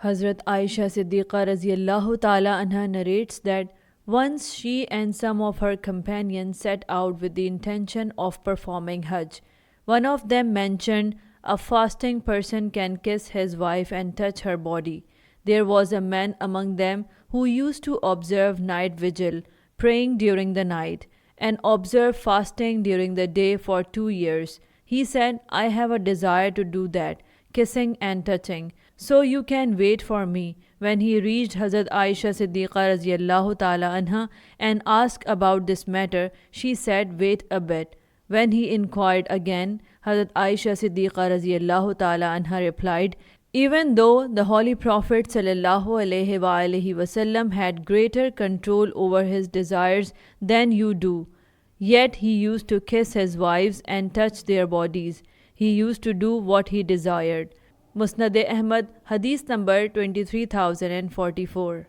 Hazrat Aisha Siddiqa Raziyallahu Ta'ala Anha narrates that once she and some of her companions set out with the intention of performing Hajj. One of them mentioned a fasting person can kiss his wife and touch her body. There was a man among them who used to observe night vigil, praying during the night, and observe fasting during the day for 2 years. He said, I have a desire to do that, kissing and touching, so you can wait for me. When he reached Hazrat Aisha Siddiqa Raziyallahu Ta'ala Anha and asked about this matter, she said, wait a bit. When he inquired again, Hazrat Aisha Siddiqa Raziyallahu Ta'ala Anha replied, even though the Holy Prophet Sallallahu Alaihi Wasallam had greater control over his desires than you do, yet he used to kiss his wives and touch their bodies. He used to do what he desired. Musnad Ahmad, Hadith number 23044.